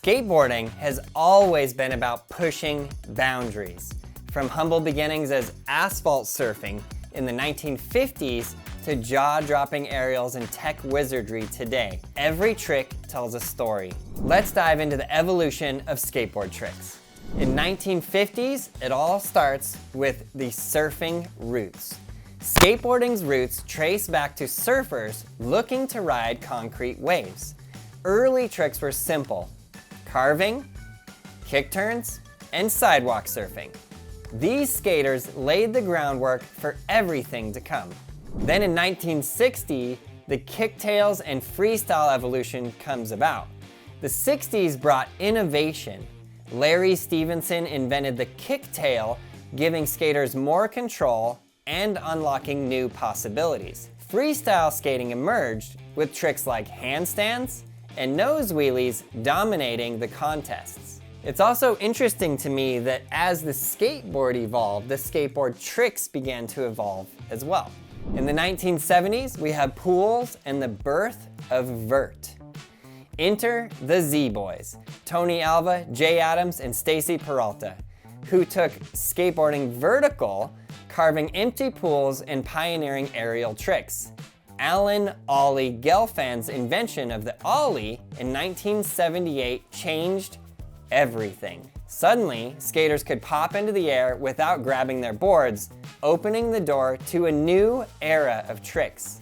Skateboarding has always been about pushing boundaries. From humble beginnings as asphalt surfing in the 1950s to jaw-dropping aerials and tech wizardry today, every trick tells a story. Let's dive into the evolution of skateboard tricks. In 1950s, it all starts with the surfing roots. Skateboarding's roots trace back to surfers looking to ride concrete waves. Early tricks were simple: carving, kick turns, and sidewalk surfing. These skaters laid the groundwork for everything to come. Then in 1960, the kicktails and freestyle evolution comes about. The 60s brought innovation. Larry Stevenson invented the kicktail, giving skaters more control and unlocking new possibilities. Freestyle skating emerged with tricks like handstands and nose wheelies dominating the contests. It's also interesting to me that as the skateboard evolved, the skateboard tricks began to evolve as well. In the 1970s, we have pools and the birth of vert. Enter the Z-Boys, Tony Alva, Jay Adams, and Stacy Peralta, who took skateboarding vertical, carving empty pools and pioneering aerial tricks. Alan Ollie Gelfand's invention of the Ollie in 1978 changed everything. Suddenly, skaters could pop into the air without grabbing their boards, opening the door to a new era of tricks.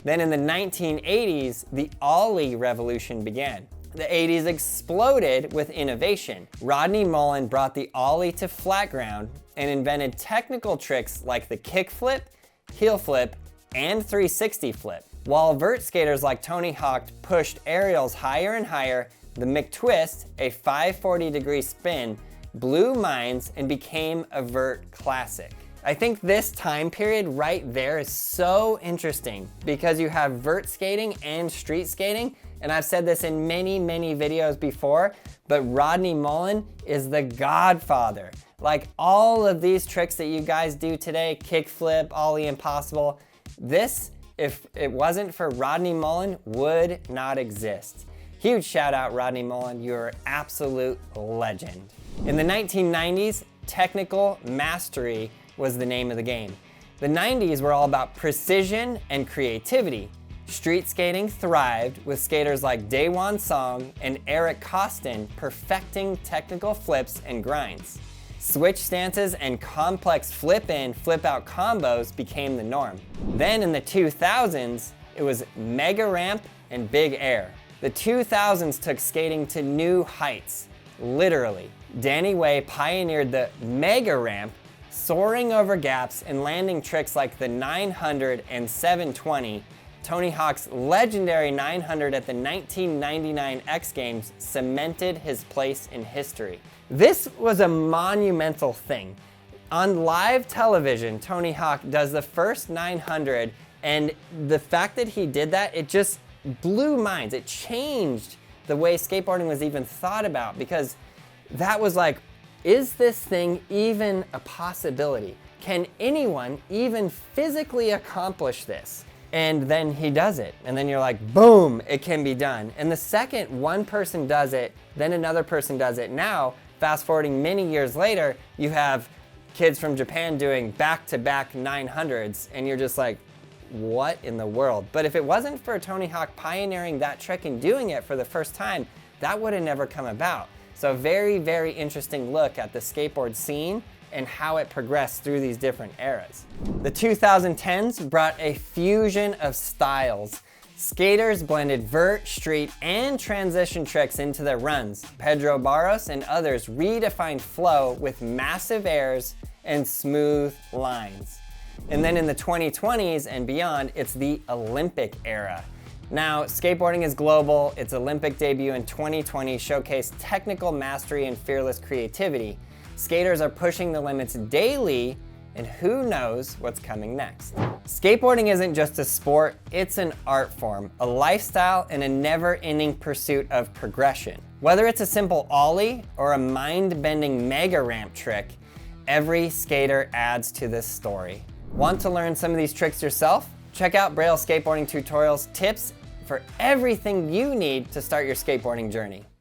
Then in the 1980s, the Ollie revolution began. The 80s exploded with innovation. Rodney Mullen brought the Ollie to flat ground and invented technical tricks like the kick flip, heel flip, and 360 flip. While vert skaters like Tony Hawk pushed aerials higher and higher, the McTwist, a 540-degree spin, blew minds and became a vert classic. I think this time period right there is so interesting because you have vert skating and street skating, and I've said this in many videos before, but Rodney Mullen is the godfather. Like all of these tricks that you guys do today, kickflip, Ollie Impossible, this, if it wasn't for Rodney Mullen, would not exist. Huge shout out, Rodney Mullen, you're an absolute legend. In the 1990s, technical mastery was the name of the game. The 90s were all about precision and creativity. Street skating thrived with skaters like Daewon Song and Eric Costin perfecting technical flips and grinds. Switch stances and complex flip-in, flip-out combos became the norm. Then in the 2000s, it was mega ramp and big air. The 2000s took skating to new heights, literally. Danny Way pioneered the mega ramp, soaring over gaps and landing tricks like the 900 and 720. Tony Hawk's legendary 900 at the 1999 X Games cemented his place in history. This was a monumental thing. On live television, Tony Hawk does the first 900, and the fact that he did that, it just blew minds. It changed the way skateboarding was even thought about, because that was like, is this thing even a possibility? Can anyone even physically accomplish this? And then he does it, and then you're like, boom, it can be done. And the second one person does it, then another person does it. Now, fast forwarding many years later, you have kids from Japan doing back-to-back 900s, and you're just like, what in the world? But if it wasn't for Tony Hawk pioneering that trick and doing it for the first time, that would have never come about. So very interesting look at the skateboard scene and how it progressed through these different eras. The 2010s brought a fusion of styles. Skaters blended vert, street, and transition tricks into their runs. Pedro Barros and others redefined flow with massive airs and smooth lines. And then in the 2020s and beyond, it's the Olympic era. Now, skateboarding is global. Its Olympic debut in 2020 showcased technical mastery and fearless creativity. Skaters are pushing the limits daily, and who knows what's coming next. Skateboarding isn't just a sport, it's an art form, a lifestyle, and a never-ending pursuit of progression. Whether it's a simple ollie or a mind-bending mega ramp trick, every skater adds to this story. Want to learn some of these tricks yourself? Check out Braille skateboarding tutorials, tips for everything you need to start your skateboarding journey.